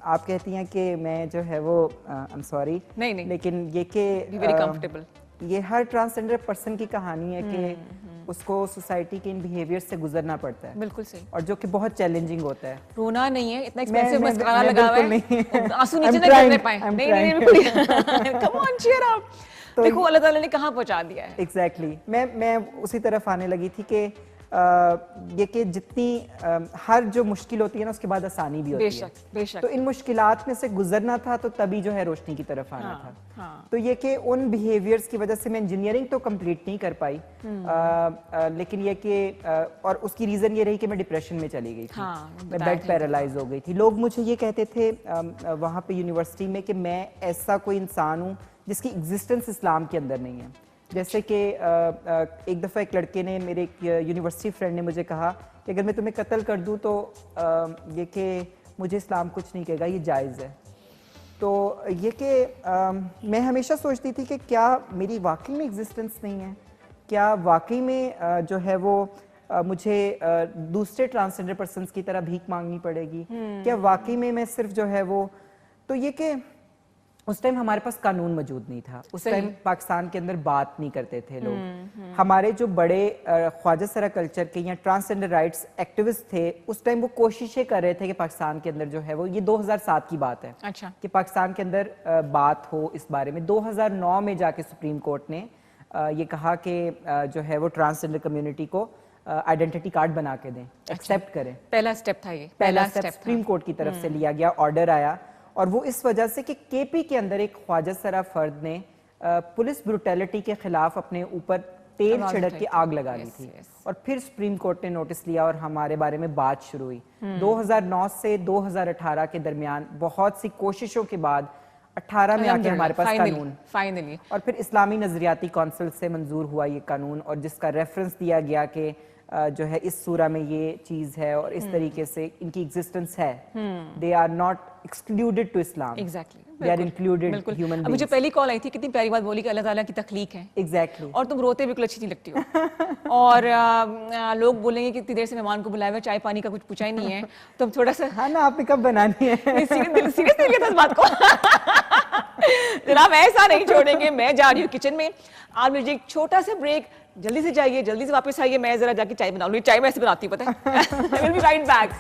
आप कहती हैं कि मैं जो है वो आई एम सॉरी, नहीं, लेकिन ये कि वेरी कंफर्टेबल, ये हर ट्रांसजेंडर पर्सन की कहानी है कि उसको सोसाइटी के इन बिहेवियर से गुजरना पड़ता है। बिल्कुल सही। और जो कि बहुत चैलेंजिंग होता है। रोना नहीं है, इतना एक्सपेंसिव मस्कारा लगा हुआ है, आंसू नीचे I'm ना गिरने trying, पाए। I'm नहीं बिल्कुल, कम ऑन चीयर अप। देखो अल्लाह ताला ने कहाँ पहुंचा दिया है। एग्जैक्टली मैं उसी तरफ आने लगी थी कि ये कि जितनी हर जो मुश्किल होती है ना उसके बाद आसानी भी होती है। बेशक बेशक। तो इन मुश्किलात में से गुजरना था तो तभी जो है रोशनी की तरफ आना हाँ, था। हाँ। तो ये कि उन बिहेवियर्स की वजह से मैं इंजीनियरिंग तो कंप्लीट नहीं कर पाई, लेकिन ये कि और उसकी रीज़न ये रही कि मैं डिप्रेशन में चली गई थी। हाँ, मैं बताया बेड था। पैरालाइज हो गई थी। लोग मुझे ये कहते थे वहाँ पे यूनिवर्सिटी में कि मैं ऐसा कोई इंसान हूँ जिसकी एग्जिस्टेंस इस्लाम के अंदर नहीं है। जैसे कि एक दफ़ा एक लड़के ने, मेरे एक यूनिवर्सिटी फ्रेंड ने मुझे कहा कि अगर मैं तुम्हें कत्ल कर दूँ तो ये कि मुझे इस्लाम कुछ नहीं कहेगा, ये जायज़ है। तो ये कि मैं हमेशा सोचती थी कि क्या मेरी वाकई में एग्जिस्टेंस नहीं है, क्या वाकई में जो है वो मुझे दूसरे ट्रांसजेंडर पर्सन्स की तरह भीख मांगनी पड़ेगी, क्या वाकई में मैं सिर्फ जो है वो। तो ये कि उस टाइम हमारे पास कानून मौजूद नहीं था, उस टाइम पाकिस्तान के अंदर बात नहीं करते थे लोग। हमारे जो बड़े ख्वाजा सरा कल्चर के या ट्रांसजेंडर राइट्स एक्टिविस्ट थे उस टाइम वो कोशिशें कर रहे थे कि पाकिस्तान के अंदर जो है वो, ये 2007 की बात है, अच्छा। कि पाकिस्तान के अंदर बात हो इस बारे में। 2009 में जाके सुप्रीम कोर्ट ने ये कहा कि जो है वो ट्रांसजेंडर कम्युनिटी को आइडेंटिटी कार्ड बना के दें, एक्सेप्ट करें। पहला स्टेप था ये, पहला स्टेप सुप्रीम कोर्ट की तरफ से लिया गया, ऑर्डर आया। और वो इस वजह से कि केपी के अंदर एक ख्वाजा सरा फर्द ने पुलिस ब्रुटैलिटी के खिलाफ अपने ऊपर तेल छिड़क के आग लगा ली थी। और फिर सुप्रीम कोर्ट ने नोटिस लिया और हमारे बारे में बात शुरू हुई। 2009 से 2018 के दरमियान बहुत सी कोशिशों के बाद 18 में आके हमारे पास कानून फाइनली, और फिर इस्लामी नजरियाती कौंसिल से मंजूर हुआ ये कानून, और जिसका रेफरेंस दिया गया कि जो है इस सूरा में ये चीज है और इस तरीके से इनकी एग्जिस्टेंस है। They are not excluded to Islam, exactly, they are included human अब मुझे पहली कॉल आई थी, कितनी प्यारी बात बोली कि अल्लाह ताला की तख्लीक है। एग्जैक्टली। और तुम रोते बिल्कुल अच्छी नहीं लगती हो। और लोग बोलेंगे कि इतनी देर से मेहमान को बुलाया हुआ, चाय पानी का कुछ पूछा ही नहीं है, तो थोड़ा सा हाँ ना, आपने कब बनानी है? सीरियस लिया था इस बात को। जनाब ऐसा नहीं छोड़ेंगे। मैं जा रही हूँ किचन में, आप मुझे एक छोटा सा ब्रेक, जल्दी से जाइए, जल्दी से वापस आइए, मैं जरा जाके चाय बना लूँ। चाय मैं ऐसे बनाती हूँ, पता है। I will be right back.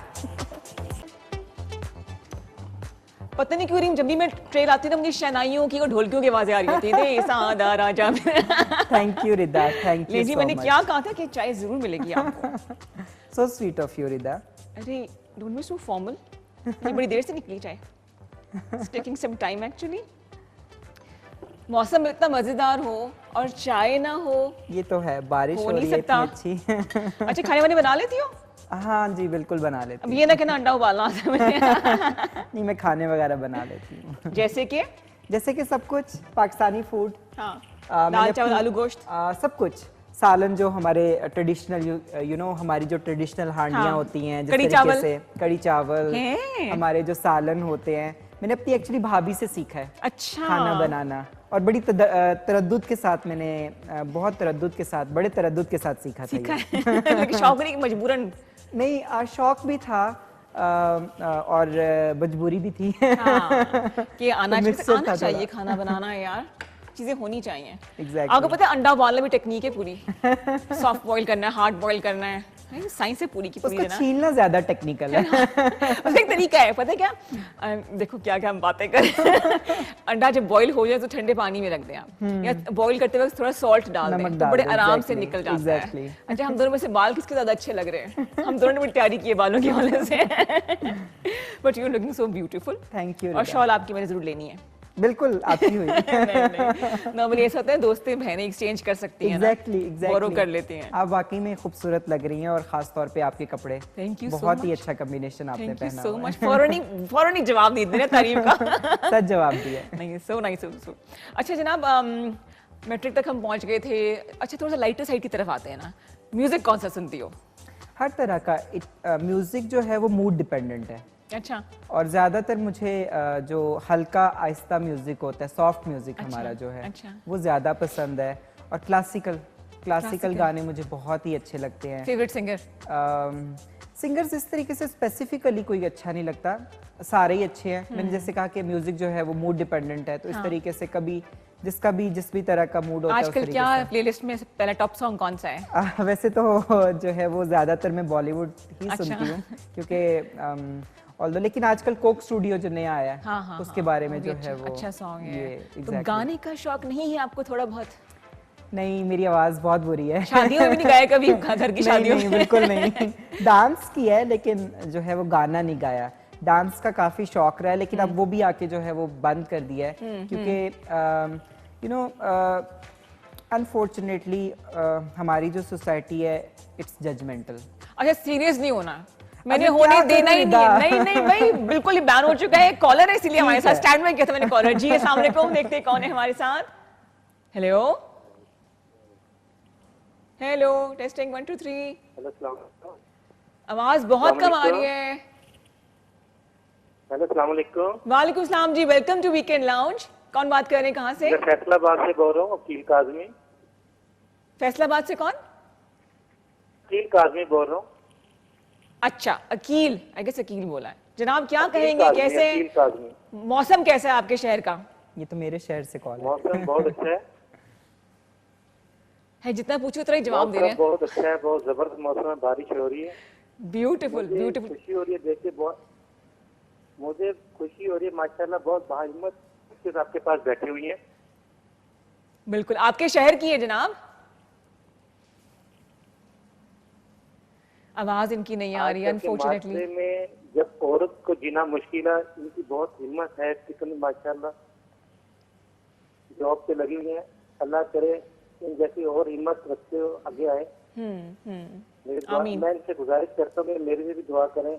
पता नहीं क्यों रही, जब भी मैं ट्रेल आती ना, मुझे शहनाइयों की और ढोलकियों की आवाजें आ रही होती थी। सादा राजा। Thank you Rida, thank you जी, मैंने क्या कहा था कि चाय जरूर मिलेगी आपको। So sweet of you Rida. अरे डोंट बी सो फॉर्मल, ये बड़ी देर से निकली चाय। It's taking some time actually. मौसम इतना मजेदार हो और चाय ना हो, ये तो है, बारिश हो रही है इतनी अच्छी। अच्छा, खाने वाने बना लेती हो? हाँ जी, बिल्कुल बना लेती अब ये ना कहना अंडा उबालना आता है मुझे। नहीं, मैं खाने वगैरह बना लेती हूँ। जैसे कि सब कुछ पाकिस्तानी फूड, हाँ, मैंने दाल चावल अपनी- आलू गोश्त, सब कुछ, सालन जो हमारे ट्रेडिशनल यू नो हमारी जो ट्रेडिशनल हांडियाँ हाँ, होती हैं, जिस कढ़ी तरीके चावल। से कढ़ी चावल, हैं। हमारे जो सालन होते हैं, मैंने अपनी एक्चुअली भाभी से सीखा है अच्छा, खाना बनाना। और बड़ी तरद्दुद के साथ मैंने बहुत तरद्दुद के साथ, बड़े तरद्दुद के साथ सीखा था ये। लेकिन शौक नहीं, मजबूरन। नहीं, शौक भी था और मजबूरी भी थी। हाँ, कि आना मिक्सचर था आना चाहिए, थोड़ा। खाना बनाना है यार, चीजें होनी चाहिए। Exactly. आपको पता है अंडा उबालने में टेक्निक है पूरी। सॉफ्ट बॉईल करना है, हार्ड बॉईल करना है, साइंस है पूरी की पूरी। उसको है ना? छीलना ज्यादा टेक्निकल है। उसका एक तरीका है, पता है क्या? देखो क्या क्या हम बातें करें। अंडा जब बॉईल हो जाए तो ठंडे पानी में रख दें आप, या बॉईल करते वक्त थोड़ा सॉल्ट डाल दें, नमक तो डाल बड़े दें, आराम से exactly, निकल जाता exactly. है। अच्छा, हम दोनों में से बाल किसके ज्यादा अच्छे लग रहे हैं? हम दोनों ने बड़ी तैयारी की है बालों की वजह से। But you are looking so beautiful. Thank you. और शॉल आपकी मैंने जरूर लेनी है। बिल्कुल आती हुई। नॉर्मली ऐसा होता है, दोस्तें बहनें एक्सचेंज कर सकती हैं, एग्जैक्टली बोरो कर लेती हैं। आप वाकई में खूबसूरत लग रही हैं, और खास तौर पे आपके कपड़े, थैंक यू, बहुत ही अच्छा कॉम्बिनेशन आपने थैंक यू पहना सो हुआ मच। फौरन ही जवाब नहीं देना तारीफ का। है। सच जवाब दिया। नहीं, सो नाइस। अच्छा जनाब, मैट्रिक तक हम पहुंच गए थे। अच्छा, थोड़ा सा लाइटर साइड की तरफ आते हैं ना, म्यूजिक कौन सा सुनती हो? हर तरह का म्यूजिक जो है वो मूड डिपेंडेंट है। अच्छा, और ज्यादातर मुझे जो हल्का आहिस्ता म्यूजिक होता है, सॉफ्ट म्यूजिक अच्छा, हमारा जो है, अच्छा। वो ज्यादा पसंद है। और क्लासिकल गाने मुझे बहुत ही अच्छे लगते हैं। Favourite singer? सिंगर्स इस तरीके से स्पेसिफिकली कोई अच्छा नहीं लगता, सारे ही अच्छे हैं। मैंने जैसे कहा कि म्यूजिक जो है वो मूड डिपेंडेंट है, तो इस तरीके से कभी जिस भी तरह का मूड होता है उस आजकल तरीके क्या से। प्लेलिस्ट में पहला टॉप सॉन्ग कौन सा है? वैसे तो जो है वो ज्यादातर मैं बॉलीवुड ही अच्छा। सुनती हूँ, क्योंकि ऑल्दो लेकिन आजकल कोक स्टूडियो जो नया आया है, उसके बारे में जो है वो अच्छा सॉन्ग है। ये तो exactly। गाने का शौक नहीं है आपको थोड़ा बहुत? नहीं, मेरी आवाज बहुत बुरी है। शादियों में भी नहीं गाया कभी, घर की शादियों नहीं, में? बिल्कुल नहीं। डांस किया है लेकिन जो है वो गाना नहीं गाया। डांस का काफी शौक रहा है लेकिन अब वो भी आके जो है वो बंद कर दिया है क्योंकि यू नो अनफॉर्चुनेटली हमारी जो सोसाइटी है इट्स जजमेंटल। अच्छा, सीरियस नहीं होना, मैंने अभी होने क्या देना ही करूं नहीं है। निदा? नहीं नहीं भाई, बिल्कुल ही बैन हो चुका है। कॉलर है इसीलिए हमारे ठीक साथ है। स्टैंड में किया था मैंने कॉलर। जी अस्सलाम वालेकुम, देखते हैं कौन है हमारे साथ। Hello hello, testing 1 2 3। हेलो अस्सलाम वालेकुम। आवाज बहुत कम आ अस्सलाम रही है। हेलो अस्सलाम वालेकुम। वालेकुम सलाम जी, वेलकम टू वीकेंड लाउंज। कौन बात कर रहे हैं, कहाँ से? मैं फैसलाबाद से बोल रहा हूँ, अकील काजमी। फैसलाबाद से कौन? अकील काजमी बोल रहा हूँ। अच्छा, अकील, आई गेस अकील बोला है। जनाब क्या अकील कहेंगे, काज़मी, कैसे अकील काजमी। मौसम कैसा है आपके शहर का? ये तो मेरे शहर से कॉल है। मौसम बहुत अच्छा है। जितना पूछो उतना ही जवाब दे रहे हैं। बहुत अच्छा है, बहुत जबरदस्त मौसम है, बारिश हो रही है। ब्यूटीफुल मुझे ब्यूटीफुल। खुशी हो रही है देख के, बहुत मुझे खुशी हो रही है माशाल्लाह। बहुत बाहिम्मत सिर्फ आपके पास बैठी हुई है। बिल्कुल आपके शहर की है जनाब। आवाज इनकी नहीं आ रही है आजकल के अनफॉर्चुनेटली। माशरे में जब औरत को जीना मुश्किल है, इनकी बहुत हिम्मत है, कितनी माशाल्लाह जॉब पे लगी हुई है। अल्लाह करे इन जैसी और हिम्मत रखते हो आगे आए। मेरी दुआ, आमीन। मैं इनसे गुजारिश करता हूँ कि मेरे लिए भी दुआ करें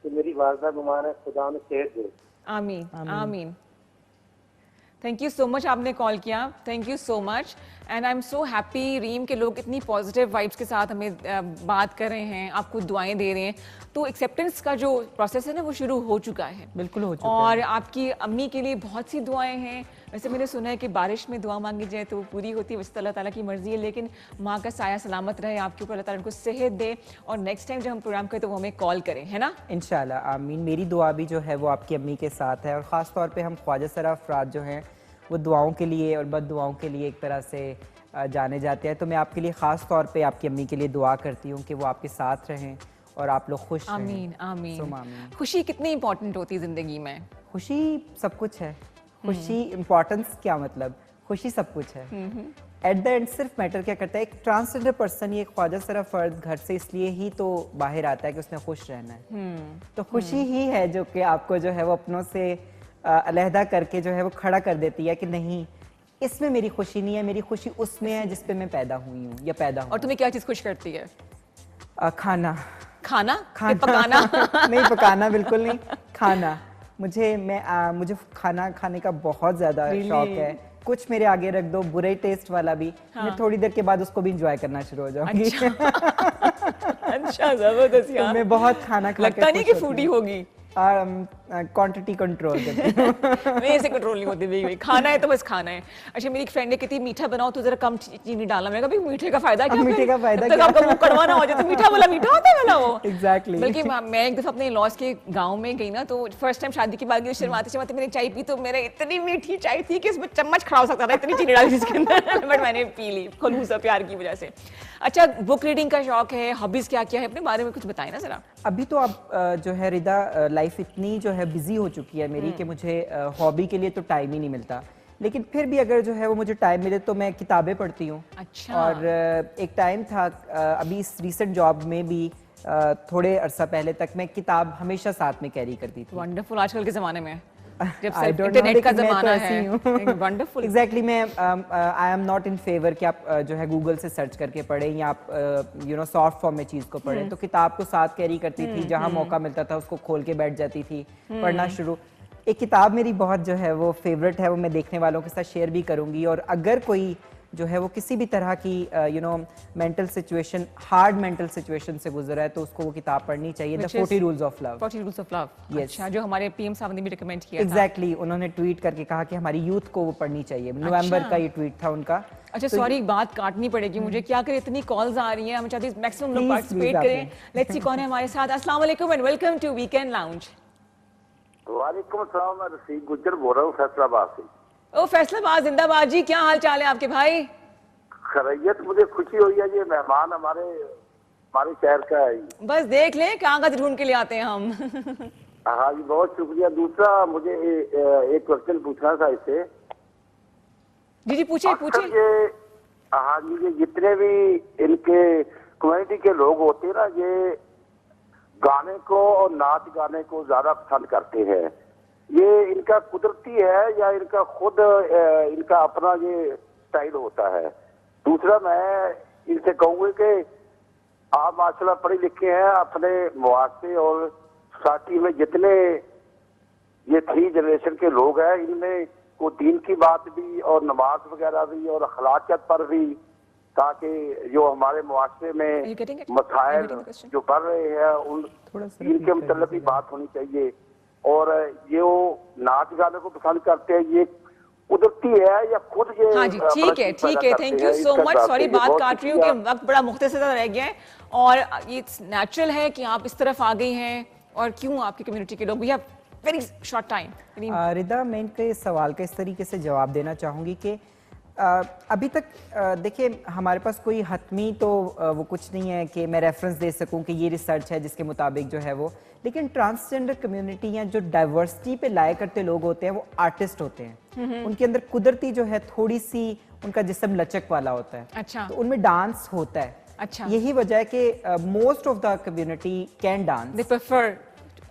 कि मेरी वालदा बीमार है, खुदा उन्हें सेहत दे। आमीन आमीन। थैंक यू सो मच, आपने कॉल किया, thank you so much. And I am so happy रीम के लोग इतनी पॉजिटिव वाइब्स के साथ हमें बात कर रहे हैं, आपको दुआएं दे रहे हैं। तो एक्सेप्टेंस का जो प्रोसेस है ना वो शुरू हो चुका है। बिल्कुल हो चुका और है। आपकी अम्मी के लिए बहुत सी दुआएं हैं। वैसे मैंने सुना है कि बारिश में दुआ मांगी जाए तो वो पूरी होती है, वैसे तो अल्लाह ताला की मर्जी है। लेकिन माँ का साया सलामत रहे आपके ऊपर, अल्लाह ताला उनको सेहत दे। और नेक्स्ट टाइम जब हम प्रोग्राम करें तो वो हमें कॉल करें, है ना? इंशाल्लाह आमीन। मेरी दुआ भी जो है वो आपकी अम्मी के साथ है और ख़ास तौर पे हम ख्वाजा सरा अफराद जो हैं वो दुआओं के लिए और बद दुआओं के लिए एक तरह से जाने जाते हैं। तो मैं आपके लिए ख़ास तौर पे आपकी अम्मी के लिए दुआ करती हूँ कि वो आपके साथ रहें और आप लोग खुश रहें। आमीन आमीन। सुम आमीन। खुशी कितनी इंपॉर्टेंट होती है जिंदगी में? खुशी सब कुछ है। खुशी इम्पोर्टेंस क्या मतलब, खुशी सब कुछ है। एट द एंड सिर्फ मैटर क्या करता है, एक ट्रांसजेंडर पर्सन, ये ख्वाजा सरा फर्द घर से इसलिए ही तो बाहर आता है कि उसने खुश रहना है। तो खुशी ही है जो कि आपको जो है वो अपनों से अलहदा करके जो है वो खड़ा कर देती है कि नहीं, इसमें मेरी खुशी नहीं है, मेरी खुशी उसमें है जिस पे मैं पैदा हुई हूँ या पैदा हूँ। और तुम्हें क्या चीज खुश करती है? खाना। खाना? खाना कि पकाना? नहीं, पकाना बिल्कुल नहीं, खाना। मुझे खाना खाने का बहुत ज्यादा Really? शौक है। कुछ मेरे आगे रख दो बुरे टेस्ट वाला भी, मैं थोड़ी देर के बाद उसको भी इंजॉय करना शुरू हो जाऊंगी। अच्छा, जबरदस्त तो यार। मैं बहुत खाना खा के लगता नहीं कि खुश होती फूडी हूँ। होगी। क्वांटिटी कंट्रोल करती हूँ। मेरे से कंट्रोल नहीं होती भाई, खाना है तो बस खाना है। अच्छा, मेरी एक फ्रेंड ने कहती मीठा बनाओ तो जरा कम चीनी डालना। मैंने कहा भाई मीठे का फायदा क्या? मीठे का फायदा जब तक क्या? आपका मुंह कड़वा ना हो जाए तो मीठा वाला मीठा होता है वाला वो। Exactly. बल्कि मैं एक दफा अपने लॉस के गांव में गई ना, तो फर्स्ट टाइम शादी की बात गई, शर्माते शर्माते मैंने चाय पी तो मेरे इतनी मीठी चाय थी कि इसमें चम्मच खड़ा हो सकता था, इतनी चीनी डाली थी इसके अंदर। बट मैंने पी ली खलूसा प्यार की वजह से। अच्छा, बुक रीडिंग का शौक है, हॉबीज क्या क्या है, अपने बारे में कुछ बताएं ना जरा। अभी तो अब जो है रिदा, लाइफ इतनी जो है बिजी हो चुकी है मेरी कि मुझे हॉबी के लिए तो टाइम ही नहीं मिलता। लेकिन फिर भी अगर जो है वो मुझे टाइम मिले तो मैं किताबें पढ़ती हूँ। अच्छा। और एक टाइम था, अभी इस रीसेंट जॉब में भी थोड़े अरसा पहले तक मैं किताब हमेशा साथ में कैरी करती थी। वंडरफुल, आजकल के जमाने में जब I सिर्फ don't know, इंटरनेट का लेकिन मैं तो जमाना ऐसी है। हूँ। वंडरफुल। एग्जैक्टली, मैं I am not in favour कि आप जो है गूगल से सर्च करके पढ़ें या आप सॉफ्ट फॉर्म में चीज़ को पढ़ें। तो किताब को साथ कैरी करती थी, जहाँ मौका मिलता था उसको खोल के बैठ जाती थी, पढ़ना शुरू। एक किताब मेरी बहुत जो है वो फेवरेट है, वो मैं देखने वालों के साथ शेयर भी करूँगी। और अगर कोई जो है वो किसी भी तरह की mental situation, hard mental situation से गुजरा है तो उसको वो किताब पढ़नी चाहिए, the 40 rules of love. 40 rules of love. Yes. अच्छा, जो हमारे पीएम साहब ने भी रिकमेंड किया था। एग्जैक्टली, उन्होंने ट्वीट करके कहा कि हमारी यूथ को वो पढ़नी चाहिए। नवंबर का ये ट्वीट था उनका। अच्छा, तो सॉरी, एक बात काटनी पड़ेगी मुझे, क्या करें, इतनी कॉल्स आ रही हैं, हम चाहते हैं मैक्सिमम लोग Please, पार्टिसिपेट please, करें। लेट्स सी कौन है हमारे साथ। अस्सलाम वालेकुम and welcome to weekend lounge. वालेकुम सलाम, मैं रसीद गुज्जर बोल रहा हूँ फैसलाबाद से। ओ फैसलाबाद, जिंदाबाद जी, क्या हाल चाल है आपके भाई? खैरियत, मुझे खुशी हुई है, ये मेहमान हमारे शहर का है। बस देख लें कागज ढूंढ के ले आते हैं हम। हाँ जी, बहुत शुक्रिया। दूसरा मुझे एक क्वेश्चन पूछना था इससे। जी जी, पूछिए अक्सर पूछिए। ये हाँ जी, ये जितने भी इनके कम्युनिटी के लोग होते हैं ना, ये गाने को और नाच गाने को ज्यादा पसंद करते हैं। ये इनका कुदरती है या इनका खुद इनका अपना ये स्टाइल होता है? दूसरा मैं इनसे कहूँगा कि आप माशाल्लाह पढ़े लिखे हैं, अपने मुआशरे और सोसाइटी में जितने ये 3 जनरेशन के लोग हैं, इनमें को दीन की बात भी और नमाज वगैरह भी और अखलाकियत पर भी, ताकि जो हमारे मुआशरे Are में you getting it? मसाइल Are you getting the question? जो बढ़ रहे हैं उन थोड़ा सा दीन के repeat मतलब भी करिए। बात होनी चाहिए। और ये वो नाच गाने को पसंद करते हैं, ये कुदरती है या खुद ये हाँ जी, अपना ठीक है, चीज पैदा ठीक है, करते थैंक हैं? यू सो इसका मच। जवाब सॉरी दीजिए। बात बहुत काट रही हूँ कि शुक्रिया। वक्त बड़ा मुख्तसर सा रह गया है, और ये नेचुरल है कि आप इस तरफ आ गई हैं, और क्यों आपकी कम्युनिटी के लोग, we have very short time. Rida, मैं इनके सवाल का इस तरीके से जवाब देना चाहूँगी कि अभी तक देखिए हमारे पास कोई हतमी तो वो कुछ नहीं है कि मैं रेफरेंस दे सकूं कि ये रिसर्च है जिसके मुताबिक जो है वो, लेकिन ट्रांसजेंडर कम्युनिटी या जो डाइवर्सिटी पे लाया करते लोग होते हैं वो आर्टिस्ट होते हैं। उनके अंदर कुदरती जो है थोड़ी सी उनका जिस्म लचक वाला होता है, अच्छा। तो उनमें डांस होता है। अच्छा। यही वजह है कि most of the community can dance they prefer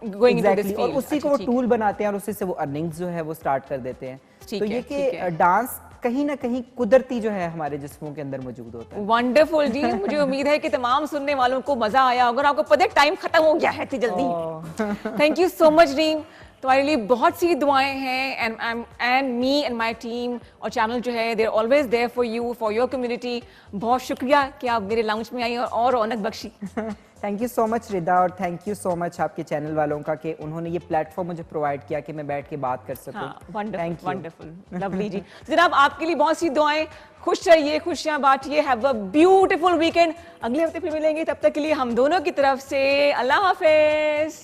going into this और फील्ड। उसी को वो टूल बनाते हैं और उसी से वो अर्निंग्स जो है वो स्टार्ट कर देते हैं। ठीक तो है, ये ठीक है। कि डांस कहीं ना कहीं कुदरती जो है हमारे जिस्मों के अंदर मौजूद होता है। वंडरफुल जी, मुझे उम्मीद है कि तमाम सुनने वालों को मजा आया होगा। आपको पता है टाइम खत्म हो गया है इतनी जल्दी। Thank you so much Reem, तुम्हारे लिए बहुत सी दुआएं हैं, and me and my team और चैनल जो है they are always there for you, for your community. बहुत शुक्रिया कि आप मेरे लाउंज में आई और रौनक बख्शी। Thank you so much Rida, और थैंक यू सो मच आपके चैनल वालों का कि उन्होंने ये प्लेटफॉर्म मुझे प्रोवाइड किया कि मैं बैठ के बात कर सकूं। वंडरफुल, वंडरफुल, लवली जी। जनाब आपके लिए बहुत सी दुआएं, खुश रहिए, खुशियां बांटिए, हैव अ ब्यूटीफुल वीकेंड। अगले हफ्ते फिर मिलेंगे, तब तक के लिए हम दोनों की तरफ से अल्लाह हाफिज।